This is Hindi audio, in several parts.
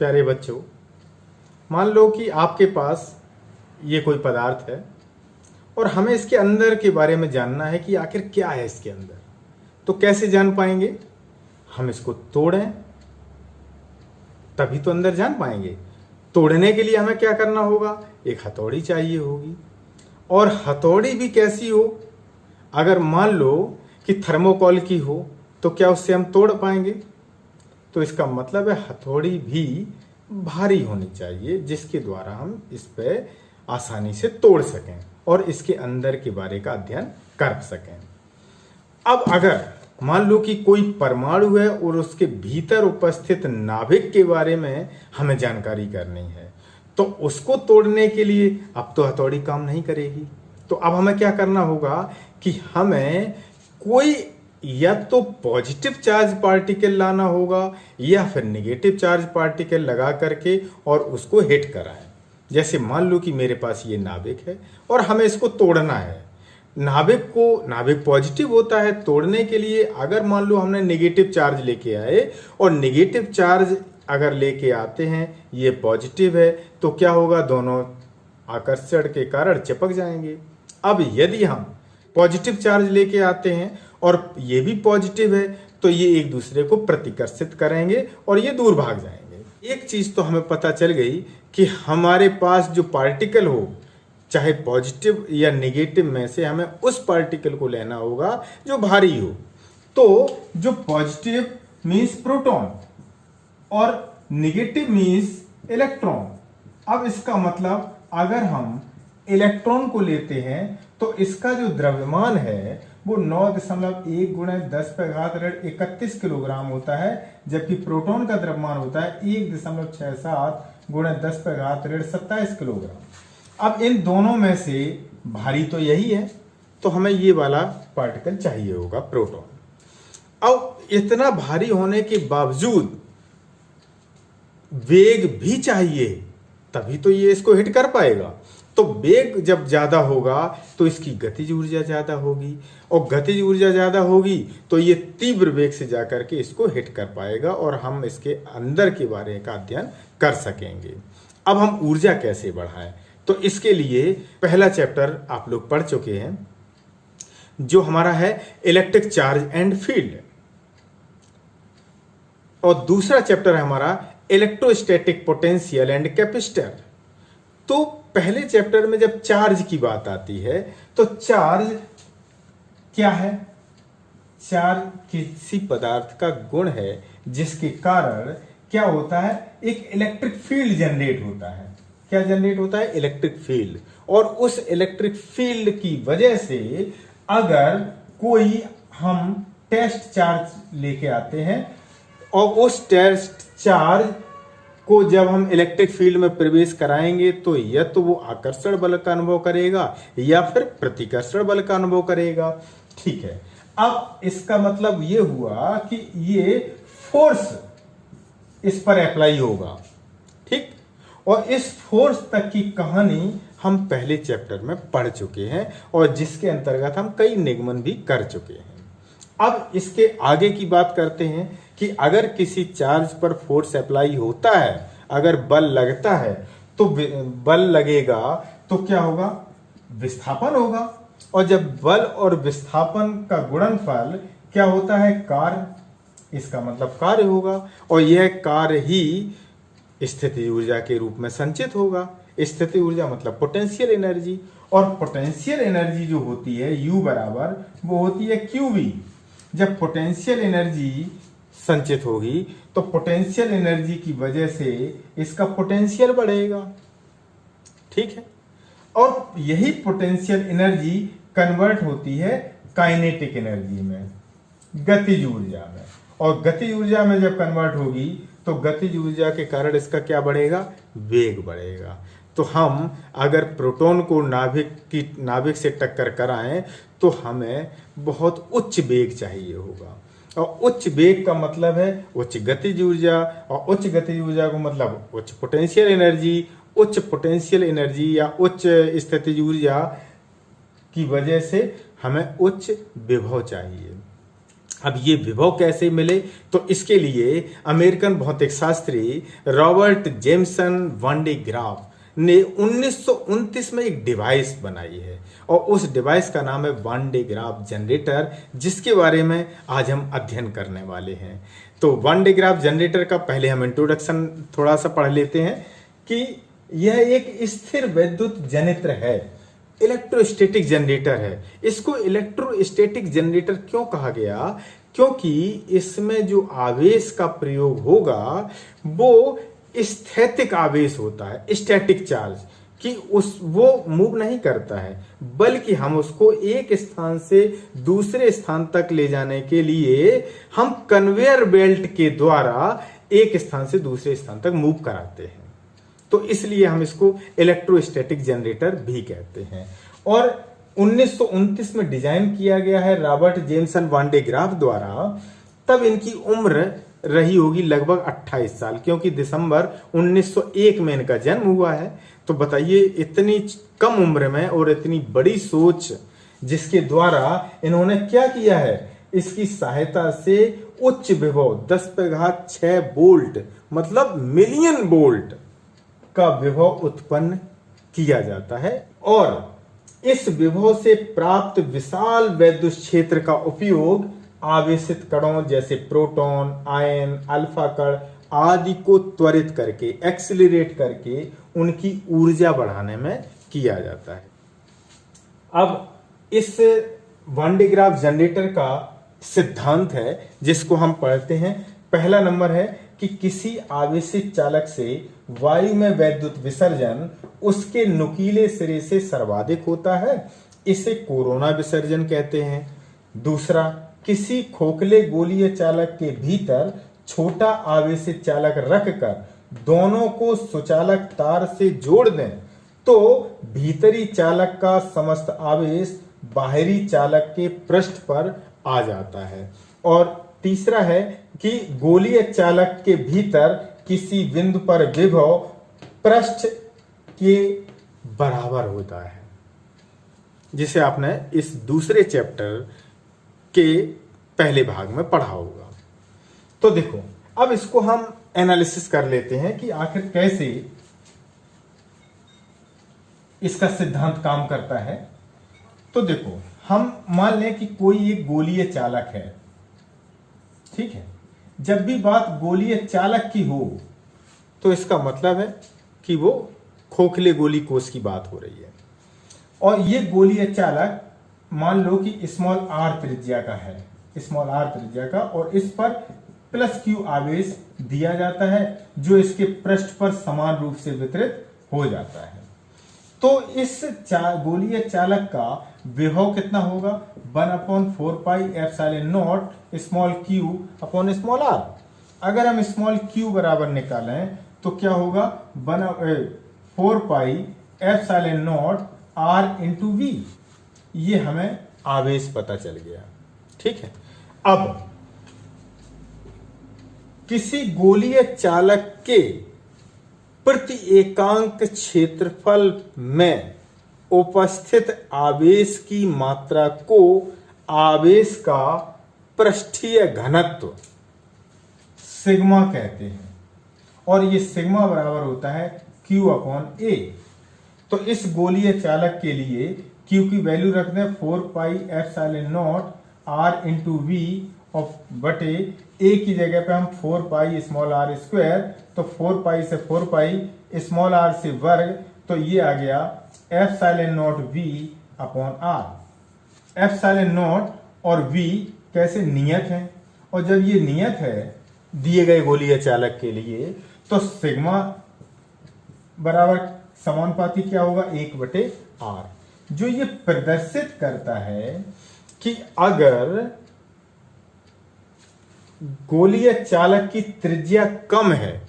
प्यारे बच्चों, मान लो कि आपके पास ये कोई पदार्थ है और हमें इसके अंदर के बारे में जानना है कि आखिर क्या है इसके अंदर। तो कैसे जान पाएंगे? हम इसको तोड़ें तभी तो अंदर जान पाएंगे। तोड़ने के लिए हमें क्या करना होगा? एक हथौड़ी चाहिए होगी। और हथौड़ी भी कैसी हो? अगर मान लो कि थर्मोकॉल की हो तो क्या उससे हम तोड़ पाएंगे? तो इसका मतलब है हथौड़ी भी भारी होनी चाहिए जिसके द्वारा हम इस पे आसानी से तोड़ सकें और इसके अंदर के बारे का अध्ययन कर सकें। अब अगर मान लो कि कोई परमाणु है और उसके भीतर उपस्थित नाभिक के बारे में हमें जानकारी करनी है, तो उसको तोड़ने के लिए अब तो हथौड़ी काम नहीं करेगी। तो अब हमें क्या करना होगा कि हमें कोई या तो पॉजिटिव चार्ज पार्टिकल लाना होगा या फिर नेगेटिव चार्ज पार्टिकल लगा करके और उसको हिट कराएं। जैसे मान लो कि मेरे पास ये नाभिक है और हमें इसको तोड़ना है। नाभिक पॉजिटिव होता है। तोड़ने के लिए अगर मान लो हमने नेगेटिव चार्ज लेके आए और नेगेटिव चार्ज अगर लेके आते हैं, ये पॉजिटिव है, तो क्या होगा? दोनों आकर्षण के कारण चिपक जाएंगे। अब यदि हम पॉजिटिव चार्ज लेके आते हैं और ये भी पॉजिटिव है, तो ये एक दूसरे को प्रतिकर्षित करेंगे और ये दूर भाग जाएंगे। एक चीज तो हमें पता चल गई कि हमारे पास जो पार्टिकल हो, चाहे पॉजिटिव या नेगेटिव में से हमें उस पार्टिकल को लेना होगा जो भारी हो। तो जो पॉजिटिव मीन्स प्रोटॉन और नेगेटिव मीन्स इलेक्ट्रॉन। अब इसका मतलब अगर हम इलेक्ट्रॉन को लेते हैं तो इसका जो द्रव्यमान है वो 9.1 × 10⁻31 किलोग्राम होता है, जबकि प्रोटॉन का द्रव्यमान होता है 1.67 × 10⁻27 किलोग्राम। अब इन दोनों में से भारी तो यही है, तो हमें ये वाला पार्टिकल चाहिए होगा, प्रोटॉन। अब इतना भारी होने के बावजूद वेग भी चाहिए, तभी तो ये इसको हिट कर पाएगा। तो वेग जब ज्यादा होगा तो इसकी गतिज ऊर्जा ज्यादा होगी और गतिज ऊर्जा ज्यादा होगी तो ये तीव्र वेग से जाकर के इसको हिट कर पाएगा और हम इसके अंदर के बारे का अध्ययन कर सकेंगे। अब हम ऊर्जा कैसे बढ़ाएं? तो इसके लिए पहला चैप्टर आप लोग पढ़ चुके हैं जो हमारा है इलेक्ट्रिक चार्ज एंड फील्ड, और दूसरा चैप्टर है हमारा इलेक्ट्रोस्टैटिक पोटेंशियल एंड कैपेसिटर। तो पहले चैप्टर में जब चार्ज की बात आती है तो चार्ज क्या है? चार्ज किसी पदार्थ का गुण है जिसके कारण क्या होता है? एक इलेक्ट्रिक फील्ड जनरेट होता है। क्या जनरेट होता है? Electric field. और उस इलेक्ट्रिक फील्ड की वजह से अगर कोई हम टेस्ट चार्ज लेके आते हैं और उस टेस्ट चार्ज को जब हम इलेक्ट्रिक फील्ड में प्रवेश कराएंगे तो या तो वो आकर्षण बल का अनुभव करेगा या फिर प्रतिकर्षण बल का अनुभव करेगा। ठीक है, अब इसका मतलब ये हुआ कि ये फोर्स इस पर अप्लाई होगा। ठीक, और इस फोर्स तक की कहानी हम पहले चैप्टर में पढ़ चुके हैं और जिसके अंतर्गत हम कई निगमन भी कर चुके हैं। अब इसके आगे की बात करते हैं कि अगर किसी चार्ज पर फोर्स अप्लाई होता है, अगर बल लगता है, तो बल लगेगा तो क्या होगा? विस्थापन होगा। और जब बल और विस्थापन का गुणनफल क्या होता है? कार्य। इसका मतलब कार्य होगा और यह कार्य ही स्थिति ऊर्जा के रूप में संचित होगा। स्थिति ऊर्जा मतलब पोटेंशियल एनर्जी, और पोटेंशियल एनर्जी जो होती है U बराबर वो होती है QV। जब पोटेंशियल एनर्जी संचित होगी तो पोटेंशियल एनर्जी की वजह से इसका पोटेंशियल बढ़ेगा। ठीक है, और यही पोटेंशियल एनर्जी कन्वर्ट होती है काइनेटिक एनर्जी में, गतिज ऊर्जा में। और गतिज ऊर्जा में जब कन्वर्ट होगी तो गतिज ऊर्जा के कारण इसका क्या बढ़ेगा? वेग बढ़ेगा। तो हम अगर प्रोटॉन को नाभिक से टक्कर कराएं तो हमें बहुत उच्च वेग चाहिए होगा, और उच्च वेग का मतलब है उच्च गतिज ऊर्जा, और उच्च गतिज ऊर्जा को मतलब उच्च पोटेंशियल एनर्जी। उच्च पोटेंशियल एनर्जी या उच्च स्थितिज ऊर्जा की वजह से हमें उच्च विभव चाहिए। अब ये विभव कैसे मिले, तो इसके लिए अमेरिकन भौतिक Shastri Robert Jameson one day graph ने 1929 में एक डिवाइस बनाई है और उस डिवाइस का नाम है वान डे ग्राफ जनरेटर, जिसके बारे में आज हम अध्ययन करने वाले हैं। तो वान डे ग्राफ जनरेटर का पहले हम इंट्रोडक्शन थोड़ा सा पढ़ लेते हैं कि यह एक स्थिर विद्युत जनित्र है, इलेक्ट्रोस्टैटिक जनरेटर है। इसको इलेक्ट्रोस्टैटिक जनरेटर क्यों कहा गया, क्योंकि इसमें जो आवेश का प्रयोग होगा वो स्थैतिक आवेश होता है, स्टैटिक चार्ज, कि वो मूव नहीं करता है, बल्कि हम उसको एक स्थान से दूसरे स्थान तक ले जाने के लिए हम कन्वेयर बेल्ट के द्वारा एक स्थान से दूसरे स्थान तक मूव कराते हैं। तो इसलिए हम इसको इलेक्ट्रोस्टैटिक जनरेटर भी कहते हैं। और 1929 में डिजाइन किया गया है Robert Jameson one day graph द्वारा। तब इनकी उम्र रही होगी लगभग 28 साल, क्योंकि दिसंबर 1901 में इनका जन्म हुआ है। तो बताइए, इतनी कम उम्र में और इतनी बड़ी सोच, जिसके द्वारा इन्होंने क्या किया है, इसकी सहायता से उच्च विभव 10⁶ वोल्ट मतलब मिलियन वोल्ट का विभव उत्पन्न किया जाता है। और इस विभव से प्राप्त विशाल वैद्युत क्षेत्र का उपयोग आवेशित कणों जैसे प्रोटॉन, आयन, अल्फा कण आदि को त्वरित करके, एक्सीलरेट करके उनकी ऊर्जा बढ़ाने में किया जाता है। अब इस वान डे ग्राफ जनरेटर का सिद्धांत है जिसको हम पढ़ते हैं। पहला नंबर है कि किसी आवेशित चालक से वायु में वैद्युत विसर्जन उसके नुकीले सिरे से सर्वाधिक होता है, इसे कोरोना विसर्जन कहते हैं। दूसरा, किसी खोखले गोलीय चालक के भीतर छोटा आवेशित चालक रखकर दोनों को सुचालक तार से जोड़ दें तो भीतरी चालक का समस्त आवेश बाहरी चालक के पृष्ठ पर आ जाता है। और तीसरा है कि गोलीय चालक के भीतर किसी बिंदु पर विभव पृष्ठ के बराबर होता है, जिसे आपने इस दूसरे चैप्टर के पहले भाग में पढ़ा होगा। तो देखो, अब इसको हम एनालिसिस कर लेते हैं कि आखिर कैसे इसका सिद्धांत काम करता है। तो देखो, हम मान लें कि कोई एक गोलीय चालक है, ठीक है। जब भी बात गोलीय चालक की हो तो इसका मतलब है कि वो खोखले गोली कोष की बात हो रही है। और ये गोलीय चालक मान लो कि स्मॉल आर त्रिज्या का है, स्मॉल आर त्रिज्या का, और इस पर प्लस क्यू आवेश दिया जाता है जो इसके पृष्ठ पर समान रूप से वितरित हो जाता है। तो इस गोलीय चालक का विभव कितना होगा, 1/4πε0 small Q upon small R. अगर हम स्मॉल क्यू बराबर निकालें तो क्या होगा, 4πε0 आर इंटू वी। ये हमें आवेश पता चल गया, ठीक है। अब किसी गोलीय चालक के प्रति एकांक क्षेत्रफल में उपस्थित आवेश की मात्रा को आवेश का पृष्ठीय घनत्व सिग्मा कहते हैं, और ये सिग्मा बराबर होता है Q अपॉन A। तो इस गोलीय चालक के लिए Q की वैल्यू रख दें 4πε0 R इंटू वी और बटे A की जगह पे हम 4π स्मॉल r स्क्वायर, तो 4π से 4π स्मॉल r से वर्ग, तो ये आ गया ε0 v अपॉन r। ε0 और v कैसे नियत है, और जब ये नियत है दिए गए गोलीय चालक के लिए तो सिग्मा बराबर समानुपाती क्या होगा, 1/r, जो ये प्रदर्शित करता है कि अगर गोलीय चालक की त्रिज्या कम है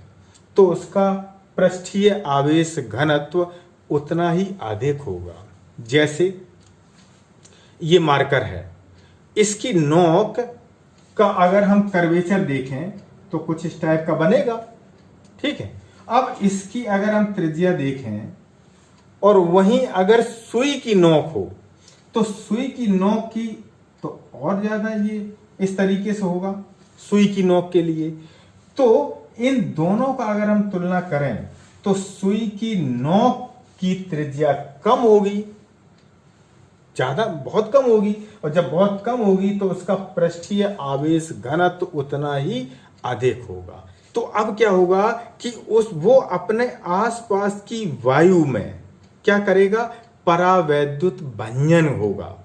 तो उसका पृष्ठीय आवेश घनत्व उतना ही अधिक होगा। जैसे ये मार्कर है, इसकी नोक का अगर हम कर्वेचर देखें तो कुछ इस टाइप का बनेगा, ठीक है। अब इसकी अगर हम त्रिज्या देखें और वहीं अगर सुई की नोक हो तो सुई की नोक की तो और ज्यादा ये इस तरीके से होगा सुई की नोक के लिए। तो इन दोनों का अगर हम तुलना करें तो सुई की नोक की त्रिज्या कम होगी, ज्यादा बहुत कम होगी, और जब बहुत कम होगी तो उसका पृष्ठीय आवेश घनत्व उतना ही अधिक होगा। तो अब क्या होगा कि वो अपने आसपास की वायु में क्या करेगा, परावैद्युत भंजन होगा।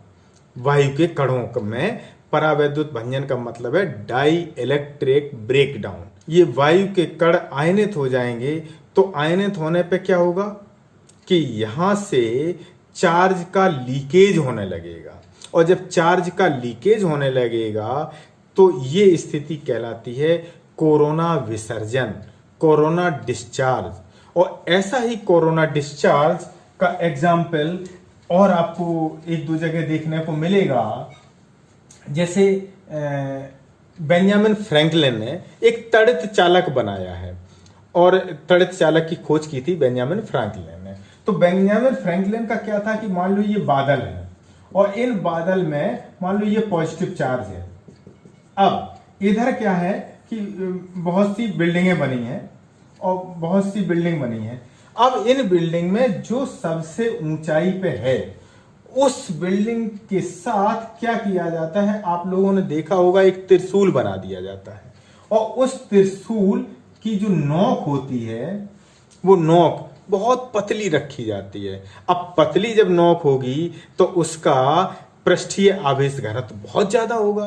वायु के कणों में परावैद्युत भंजन का मतलब है डाई इलेक्ट्रिक ब्रेकडाउन। ये वायु के कण आयनित हो जाएंगे, तो आयनित होने पे क्या होगा कि यहां से चार्ज का लीकेज होने लगेगा, और जब चार्ज का लीकेज होने लगेगा तो ये स्थिति कहलाती है कोरोना विसर्जन, कोरोना डिस्चार्ज। और ऐसा ही कोरोना डिस्चार्ज का एग्जाम्पल और आपको एक दो जगह देखने को मिलेगा। जैसे बेंजामिन फ्रैंकलिन ने एक तड़ित चालक बनाया है, और तड़ित चालक की खोज की थी बेंजामिन फ्रैंकलिन ने। तो बेंजामिन फ्रैंकलिन का क्या था कि मान लो ये बादल है, और इन बादल में मान लो ये पॉजिटिव चार्ज है। अब इधर क्या है कि बहुत सी बिल्डिंगें बनी हैं, और बहुत सी बिल्डिंग बनी हैं। अब इन बिल्डिंग में जो सबसे ऊंचाई पे है, उस बिल्डिंग के साथ क्या किया जाता है, आप लोगों ने देखा होगा, एक त्रिशूल बना दिया जाता है, और उस त्रिशूल की जो नोक होती है वो नोक बहुत पतली रखी जाती है। अब पतली जब नोक होगी तो उसका पृष्ठीय आवेश घनत्व बहुत ज्यादा होगा।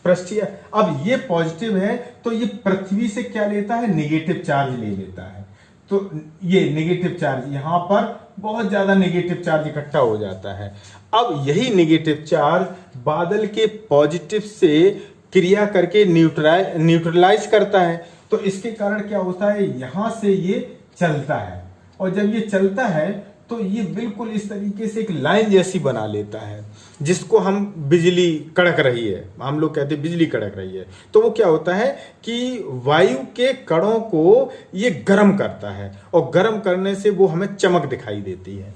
पृष्ठीय, अब ये पॉजिटिव है तो ये पृथ्वी से क्या लेता है, नेगेटिव चार्ज ले लेता है। तो ये नेगेटिव चार्ज यहां पर बहुत ज्यादा नेगेटिव चार्ज इकट्ठा हो जाता है। अब यही नेगेटिव चार्ज बादल के पॉजिटिव से क्रिया करके न्यूट्रलाइज करता है। तो इसके कारण क्या होता है, यहां से ये चलता है, और जब ये चलता है तो ये बिल्कुल इस तरीके से एक लाइन जैसी बना लेता है, जिसको हम बिजली कड़क रही है, हम लोग कहते हैं बिजली कड़क रही है। तो वो क्या होता है कि वायु के कणों को ये गर्म करता है, और गर्म करने से वो हमें चमक दिखाई देती है।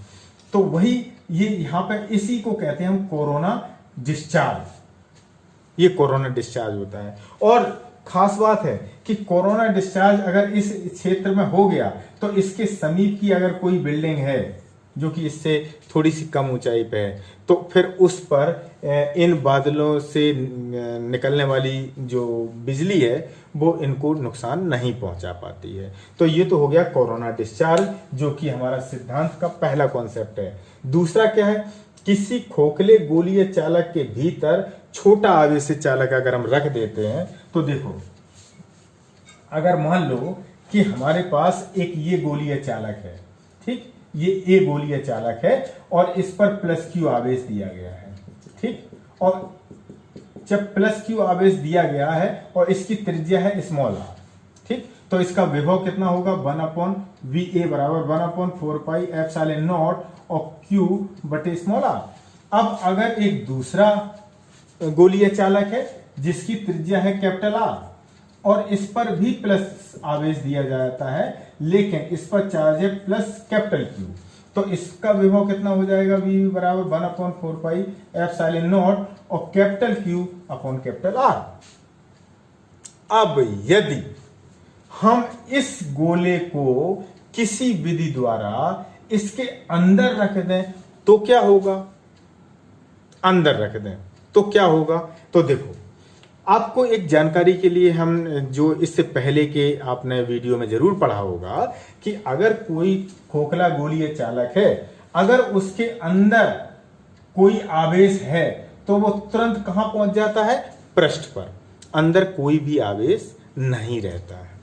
तो वही ये यहाँ पे इसी को कहते हैं हम कोरोना डिस्चार्ज। ये कोरोना डिस्चार्ज होता है। और खास बात है कि कोरोना डिस्चार्ज अगर इस क्षेत्र में हो गया तो इसके समीप की अगर कोई बिल्डिंग है जो कि इससे थोड़ी सी कम ऊंचाई पे है, तो फिर उस पर इन बादलों से निकलने वाली जो बिजली है वो इनको नुकसान नहीं पहुंचा पाती है। तो ये तो हो गया कोरोना डिस्चार्ज, जो कि हमारा सिद्धांत का पहला कॉन्सेप्ट है। दूसरा क्या है, किसी खोखले गोलीय चालक के भीतर छोटा आवेशित चालक अगर हम रख देते हैं, तो देखो अगर मान लो कि हमारे पास एक ये गोलीय चालक है, ठीक, ये ए गोलीय चालक है, और इस पर प्लस क्यू आवेश दिया गया है, ठीक, और जब प्लस क्यू आवेश दिया गया है और इसकी त्रिज्या है स्मॉल आर, ठीक, तो इसका विभव कितना होगा, 1/VA बराबर 1/4 एप्सिलॉन नॉट और Q बटे स्मॉल आर। अब अगर एक दूसरा गोलीय चालक है जिसकी त्रिज्या है कैपिटल आर, और इस पर भी प्लस आवेश दिया जाता है, लेकिन इस पर चार्ज है प्लस कैपिटल Q, तो इसका विभव कितना हो जाएगा, V बराबर 1/4 एप्सिलॉन नॉट और capital Q upon capital R। अब यदि हम इस गोले को किसी विधि द्वारा इसके अंदर रख दें तो क्या होगा, अंदर रख दें तो क्या होगा, तो देखो आपको एक जानकारी के लिए हम जो इससे पहले के आपने वीडियो में जरूर पढ़ा होगा कि अगर कोई खोखला गोलीय चालक है, अगर उसके अंदर कोई आवेश है तो वो तुरंत कहां पहुंच जाता है, पृष्ठ पर, अंदर कोई भी आवेश नहीं रहता है।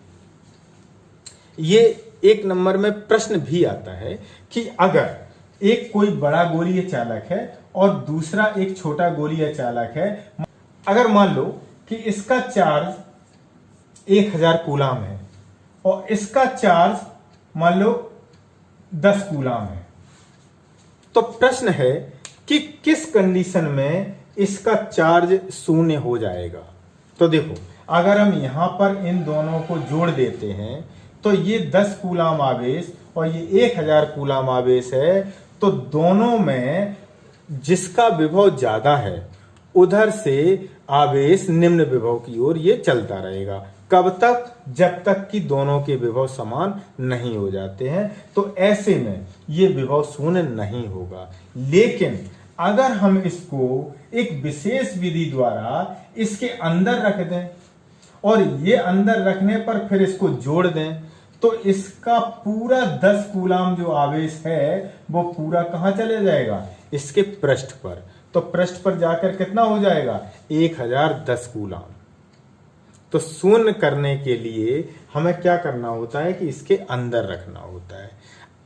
ये एक नंबर में प्रश्न भी आता है कि अगर एक कोई बड़ा गोलीय चालक है और दूसरा एक छोटा गोलीय चालक है, अगर मान लो कि इसका चार्ज 1000 कूलाम है और इसका चार्ज मान लो 10 कूलाम है, तो प्रश्न है कि किस कंडीशन में इसका चार्ज शून्य हो जाएगा। तो देखो अगर हम यहां पर इन दोनों को जोड़ देते हैं तो ये 10 कूलाम आवेश और ये 1000 कूलाम आवेश है, तो दोनों में जिसका विभव ज्यादा है उधर से आवेश निम्न विभव की ओर ये चलता रहेगा। कब तक? जब तक कि दोनों के विभव समान नहीं हो जाते हैं, तो ऐसे में ये विभव शून्य नहीं होगा। लेकिन अगर हम इसको एक विशेष विधि द्वारा इसके अंदर रख दें और ये अंदर रखने पर फिर इसको जोड़ दें, तो इसका पूरा 10 कूलाम जो आवेश है वो पूरा कहां चले जाएगा? इसके पृष्ठ पर। तो पृष्ठ पर जाकर कितना हो जाएगा? 1010 कूलाम। तो शून्य करने के लिए हमें क्या करना होता है कि इसके अंदर रखना होता है।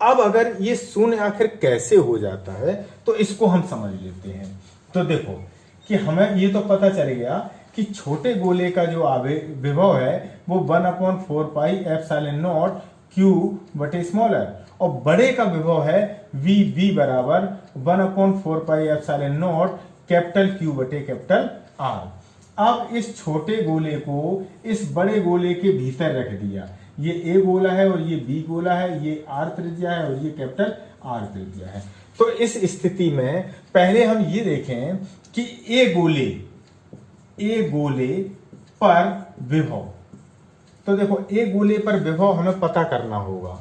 अब अगर ये शून्य आखिर कैसे हो जाता है तो इसको हम समझ लेते हैं। तो देखो कि हमें ये तो पता चल गया कि छोटे गोले का जो विभव है वो 1/4 पाई एप्सिलॉन नॉट क्यू बटे स्मॉल r, और बड़े का विभव है VB बराबर 1/4 pi epsilon not capital Q बटे कैपिटल R। अब इस छोटे गोले को इस बड़े गोले के भीतर रख दिया। ये A गोला है और ये B गोला है, ये R त्रिज्या है और ये कैपिटल R त्रिज्या है। तो इस स्थिति में पहले हम ये देखें कि A गोले पर विभव। तो देखो A गोले पर विभव हमें पता करना होगा।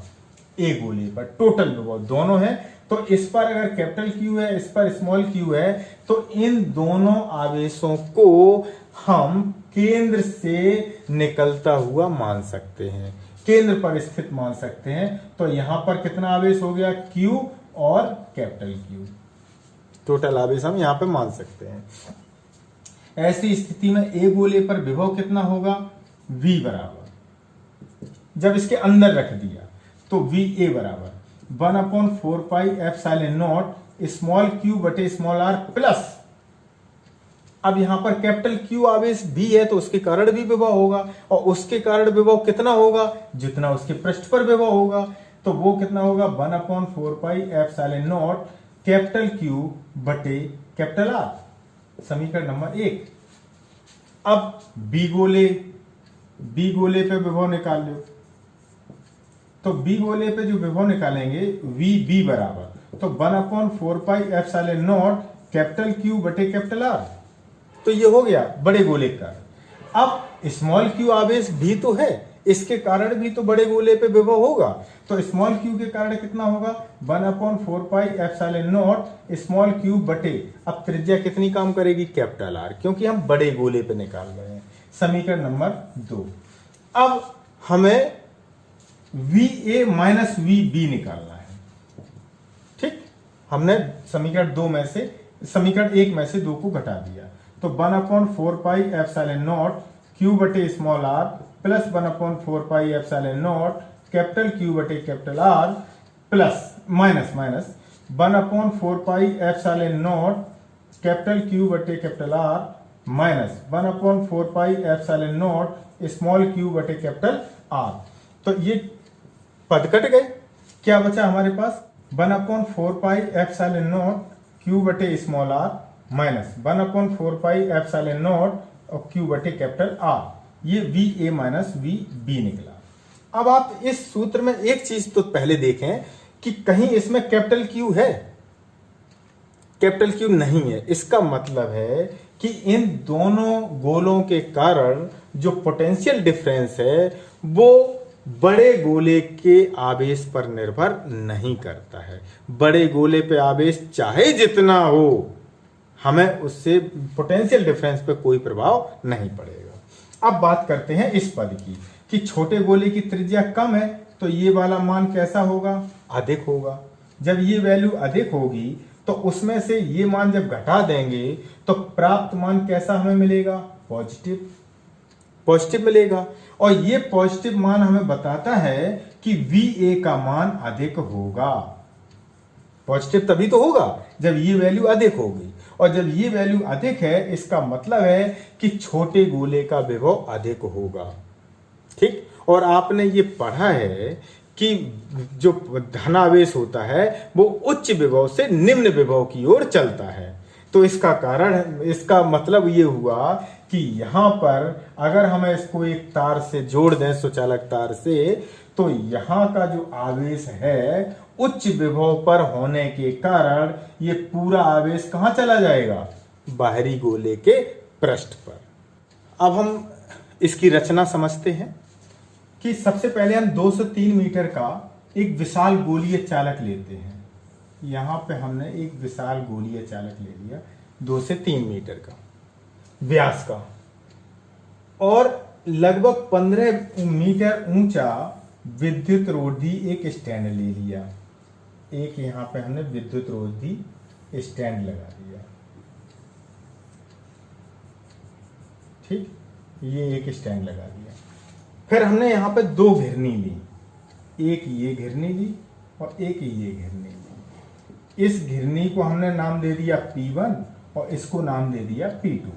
A गोले पर टोटल विभव दोनों है, तो इस पर अगर कैपिटल Q है, इस पर स्मॉल q है, तो इन दोनों आवेशों को हम केंद्र से निकलता हुआ मान सकते हैं, केंद्र पर स्थित मान सकते हैं। तो यहां पर कितना आवेश हो गया? Q और कैपिटल Q, टोटल आवेश हम यहां पे मान सकते हैं। ऐसी स्थिति में A गोले पर विभव कितना होगा? V बराबर, जब इसके अंदर रख दिया तो VA बराबर 1/4 pi epsilon not small q बटे स्मॉल r प्लस, अब यहां पर कैपिटल Q आवेश भी है तो उसके कारण भी विभव होगा, और उसके कारण विभव कितना होगा? जितना उसके पृष्ठ पर विभव होगा। तो वो कितना होगा? 1/4 pi epsilon not capital Q बटे कैपिटल R, समीकरण नंबर 1। अब B गोले पे विभव निकाल लो। तो B गोले पे जो विभव निकालेंगे VB बराबर, तो 1/4 pi epsilon not capital Q बटे कैपिटल R। तो ये हो गया बड़े गोले का। अब स्मॉल q आवेश भी तो है, इसके कारण भी तो बड़े गोले पे विभव होगा। तो स्मॉल q के कारण कितना होगा? 1/4 pi epsilon not small q बटे, अब त्रिज्या कितनी काम करेगी? कैपिटल R, क्योंकि हम बड़े गोले पे निकाल रहे हैं। समीकरण नंबर 2। अब हमें VA माइनस VB निकालना है। ठीक, हमने समीकरण 1 में से 2 को घटा दिया। तो 1/4 पाई एप्सिलॉन नॉट Q बटे small r plus 1/4 pi epsilon not capital Q बटे capital R plus minus 1/4 pi epsilon not capital Q बटे capital R minus 1/4 pi epsilon not small q बटे कैपिटल R। तो ये पद कट गए, क्या बचा हमारे पास? 1/4 पाई एप्सिलॉन नॉट q बटे small r minus 1/4 pi epsilon not और q बटे कैपिटल R। ये VA माइनस VB निकला। अब आप इस सूत्र में एक चीज तो पहले देखें कि कहीं इसमें कैपिटल Q है? कैपिटल Q नहीं है। इसका मतलब है कि इन दोनों गोलों के कारण जो पोटेंशियल डिफरेंस है वो बड़े गोले के आवेश पर निर्भर नहीं करता है। बड़े गोले पे आवेश चाहे जितना हो, हमें उससे पोटेंशियल डिफरेंस पे कोई प्रभाव नहीं पड़ेगा। अब बात करते हैं इस पद की कि छोटे गोले की त्रिज्या कम है तो ये वाला मान कैसा होगा? अधिक होगा। जब ये वैल्यू अधिक होगी तो उसमें से ये मान जब घटा देंगे तो प्राप्त मान कैसा हमें मिलेगा? पॉजिटिव मिलेगा। और ये पॉजिटिव मान हमें बताता है कि VA का मान अधिक होगा। पॉजिटिव तभी तो होगा जब ये वैल्यू अधिक होगी, और जब ये वैल्यू अधिक है इसका मतलब है कि छोटे गोले का विभव अधिक होगा। ठीक, और आपने ये पढ़ा है कि जो धनावेश होता है वो उच्च विभव से निम्न विभव की ओर चलता है। तो इसका मतलब ये हुआ कि यहां पर अगर हमें इसको एक तार से जोड़ दें, सुचालक तार से, तो यहां का जो आवेश है उच्च विभव पर होने के कारण ये पूरा आवेश कहां चला जाएगा? बाहरी गोले के पृष्ठ पर। अब हम इसकी रचना समझते हैं कि सबसे पहले हम 2 से 3 मीटर का एक विशाल गोलीय चालक लेते हैं। यहां पे हमने एक विशाल गोलीय चालक ले लिया 2 से 3 मीटर का व्यास का, और लगभग 15 मीटर ऊंचा विद्युत रोधी एक स्टैंड ले लिया। एक यहां पे हमने विद्युत रोधी स्टैंड लगा दिया। ठीक, ये एक स्टैंड लगा दिया। फिर हमने यहां पे 2 घिरनी ली, एक ये घिरनी ली और एक ये घिरनी ली। इस घिरनी को हमने नाम दे दिया P1 और इसको नाम दे दिया P2।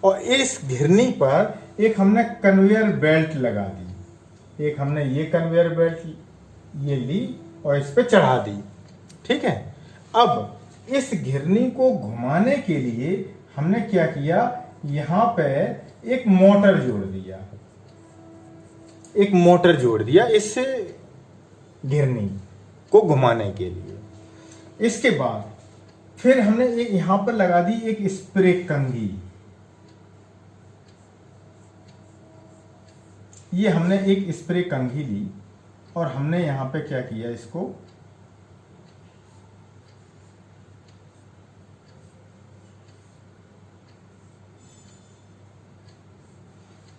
और इस घिरनी पर एक हमने कन्वेयर बेल्ट लगा दी। एक हमने ये कन्वेयर बेल्ट ये ली और इस पे चढ़ा दी। ठीक है, अब इस घिरनी को घुमाने के लिए हमने क्या किया, यहां पे एक मोटर जोड़ दिया। एक मोटर जोड़ दिया इस घिरनी को घुमाने के लिए। इसके बाद फिर हमने एक यहां पर लगा दी एक स्प्रे कंघी। ये हमने एक स्प्रे कंघी ली और हमने यहां पे क्या किया, इसको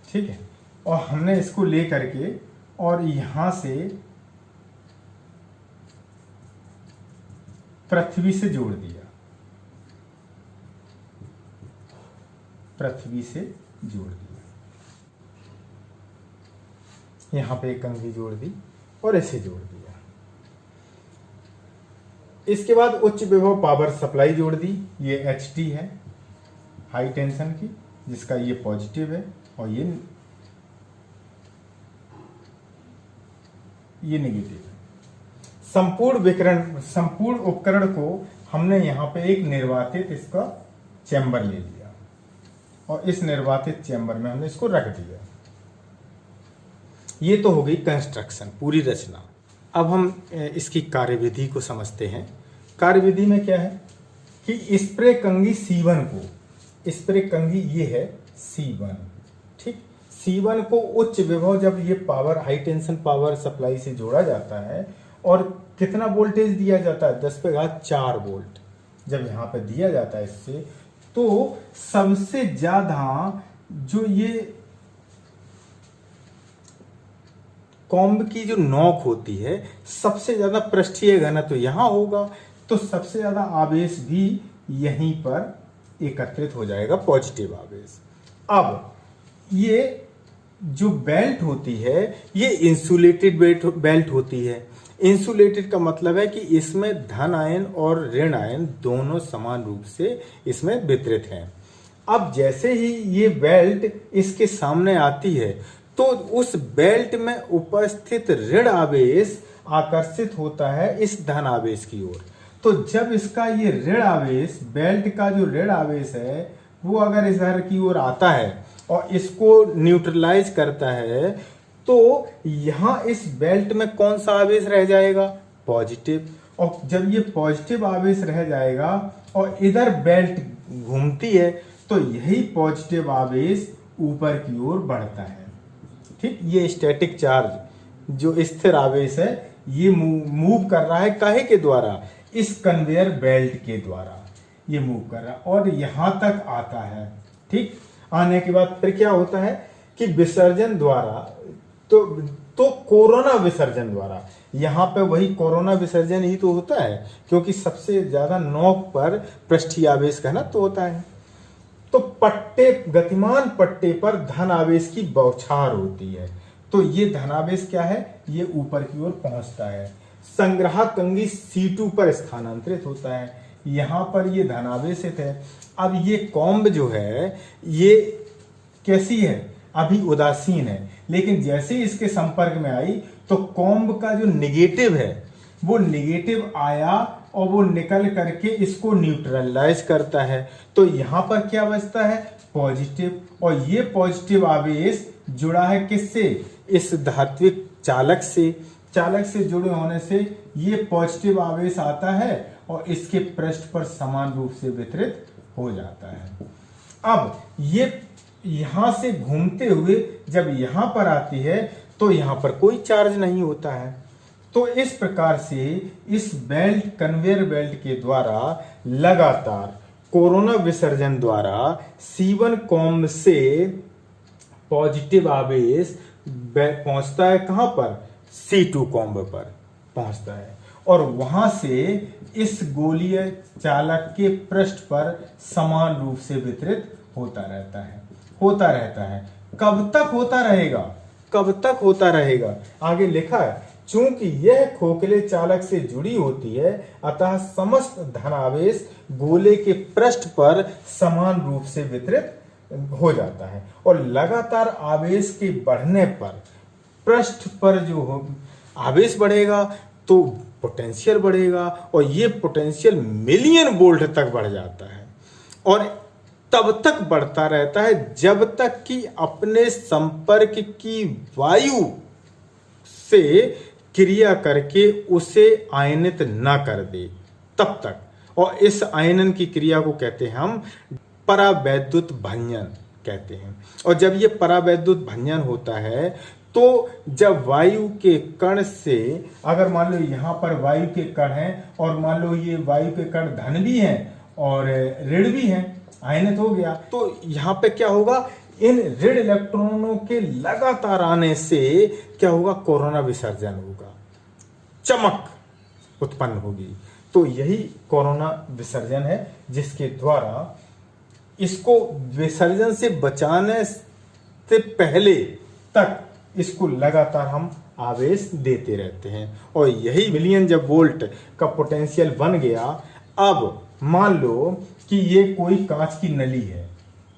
ठीक है, और हमने इसको ले करके और यहां से पृथ्वी से जोड़ दिया। पृथ्वी से जोड़ दिया। यहां पे एक कंघी जोड़ दी और ऐसे जोड़ दिया। इसके बाद उच्च विभव पावर सप्लाई जोड़ दी। ये HT है, हाई टेंशन की, जिसका ये पॉजिटिव है और ये नेगेटिव है। संपूर्ण उपकरण को हमने यहां पे एक निर्वातित इसका चैम्बर ले लिया और इस निर्वातित चैम्बर में हमने इसको रख दिया। ये तो हो गई कंस्ट्रक्शन, पूरी रचना। अब हम इसकी कार्यविधि को समझते हैं। कार्यविधि में क्या है कि स्प्रे कंघी C1 को, स्प्रे कंघी ये है C1, ठीक, C1 को उच्च विभव जब ये power high tension power supply से जोड़ा जाता है और कितना वोल्टेज दिया जाता है, 10⁴ वोल्ट जब यहाँ पे दिया जाता है इससे, तो सबसे ज्यादा जो ये कॉम्ब की जो नोक होती है, सबसे ज्यादा पृष्ठीय घनत्व तो यहां होगा, तो सबसे ज्यादा आवेश भी यहीं पर एकत्रित हो जाएगा, पॉजिटिव आवेश। अब ये जो बेल्ट होती है ये इंसुलेटेड बेल्ट होती है। इंसुलेटेड का मतलब है कि इसमें धन आयन और ऋण आयन दोनों समान रूप से इसमें वितरित हैं। अब जैसे ही ये बेल्ट इसके सामने आती है तो उस बेल्ट में उपस्थित ऋण आवेश आकर्षित होता है इस धन आवेश की ओर। तो जब इसका ये ऋण आवेश, बेल्ट का जो ऋण आवेश है वो अगर इधर की ओर आता है और इसको न्यूट्रलाइज करता है, तो यहां इस बेल्ट में कौन सा आवेश रह जाएगा, पॉजिटिव। और जब ये पॉजिटिव आवेश रह जाएगा और इधर बेल्ट घूमती है तो यही पॉजिटिव आवेश ऊपर की ओर बढ़ता है। ठीक, ये स्टैटिक चार्ज जो स्थिर आवेश है ये मूव कर रहा है, काहे के द्वारा, इस कन्वेयर बेल्ट के द्वारा ये मूव कर रहा है और यहां तक आता है। ठीक, आने के बाद फिर क्या होता है कि विसर्जन द्वारा, तो कोरोना विसर्जन द्वारा, यहां पे वही कोरोना विसर्जन ही तो होता है, क्योंकि सबसे ज्यादा नोक पर पृष्ठीय आवेश का घनत्व होता है। तो पट्टे, गतिमान पट्टे पर धन आवेश की बौछार होती है, तो ये धनावेश क्या है, ये ऊपर की ओर पहुंचता है। संग्राहक कंघी C2 पर स्थानांतरित होता है, यहां पर ये धनावेशित है। अब ये कॉम्ब जो है ये कैसी है, अभी उदासीन है, लेकिन जैसे ही इसके संपर्क में आई तो कॉम्ब का जो नेगेटिव है वो नेगेटिव आया और वो निकल करके इसको न्यूट्रलाइज करता है। तो यहां पर क्या बचता है, पॉजिटिव, और ये पॉजिटिव आवेश जुड़ा है किससे, इस धात्विक चालक से। चालक से जुड़े होने से ये पॉजिटिव आवेश आता है और इसके पृष्ठ पर समान रूप से वितरित हो जाता है। अब ये यहां से घूमते हुए जब यहां पर आती है तो यहां पर कोई चार्ज नहीं होता है। तो इस प्रकार से इस बेल्ट, कन्वेयर बेल्ट के द्वारा लगातार कोरोना विसर्जन द्वारा C1 कॉम्ब से पॉजिटिव आवेश पहुंचता है कहां पर, C2 कॉम्ब पर पहुंचता है, और वहां से इस गोलीय चालक के पृष्ठ पर समान रूप से वितरित होता रहता है। कब तक होता रहेगा, कब तक होता रहेगा, आगे लिखा है, चूंकि यह खोखले चालक से जुड़ी होती है अतः समस्त धनावेश गोले के पृष्ठ पर समान रूप से वितरित हो जाता है, और लगातार आवेश के बढ़ने पर पृष्ठ पर जो आवेश बढ़ेगा तो पोटेंशियल बढ़ेगा, और ये पोटेंशियल मिलियन वोल्ट तक बढ़ जाता है, और तब तक बढ़ता रहता है जब तक कि अपने संपर्क की वायु से क्रिया करके उसे आयनित ना कर दे, तब तक। और इस आयनन की क्रिया को कहते हैं हम परावैद्युत भंजन कहते हैं। और जब ये परावैद्युत भंजन होता है तो जब वायु के कण से, अगर मान लो यहाँ पर वायु के कण हैं और मान लो ये वायु के कण धन भी हैं और ऋण भी हैं, आयनित हो गया, तो यहाँ पे क्या होगा, इन ऋण इलेक्ट्रॉनों के लगातार आने से क्या होगा, कोरोना विसर्जन होगा, चमक उत्पन्न होगी। तो यही कोरोना विसर्जन है जिसके द्वारा इसको विसर्जन से बचाने से पहले तक इसको लगातार हम आवेश देते रहते हैं, और यही मिलियन जब वोल्ट का पोटेंशियल बन गया। अब मान लो कि ये कोई कांच की नली है,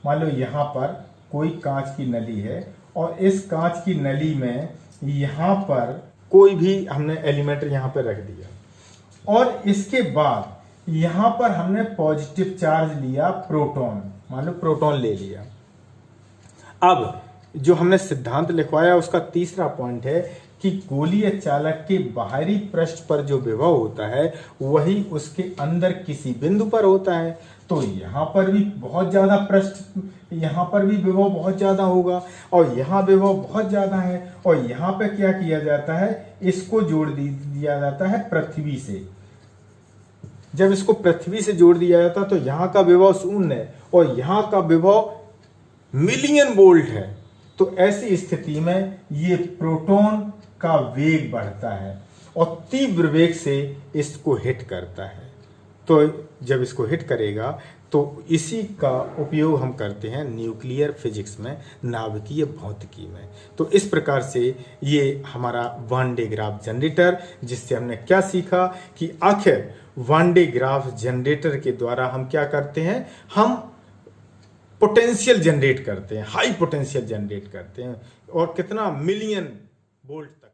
मान लो यहाँ पर कोई कांच की नली है, और इस कांच की नली में यहाँ पर कोई भी हमने एलिमेंट यहाँ पर रख दिया, और इसके बाद यहाँ पर हमने पॉजिटिव चार्ज लिया, प्रोटॉन, मान लो प्रोटॉन ले लिया। अब जो हमने सिद्धांत लिखवाया उसका तीसरा पॉइंट है कि गोलीय चालक के बाहरी पृष्ठ पर जो विभव होता है वही उसके अंदर किसी बिंदु पर होता है। तो यहाँ पर भी बहुत ज्यादा पृष्ठ, यहाँ पर भी विभव बहुत ज्यादा होगा, और यहाँ विभव बहुत ज्यादा है, और यहाँ पे क्या किया जाता है, इसको जोड़ दिया जाता है पृथ्वी से। जब इसको पृथ्वी से जोड़ दिया जाता है तो यहाँ का विभव शून्य है और यहाँ का विभव मिलियन वोल्ट है। तो ऐसी स्थिति में ये प्रोटॉन का वेग बढ़ता है और तीव्र वेग से इसको हिट करता है। तो जब इसको हिट करेगा तो इसी का उपयोग हम करते हैं न्यूक्लियर फिजिक्स में, नाभिकीय भौतिकी में। तो इस प्रकार से ये हमारा वन डे ग्राफ जनरेटर, जिससे हमने क्या सीखा कि आखिर वन डे ग्राफ जनरेटर के द्वारा हम क्या करते हैं, हम पोटेंशियल जनरेट करते हैं, हाई पोटेंशियल जनरेट करते हैं, और कितना मिलियन वोल्ट तक।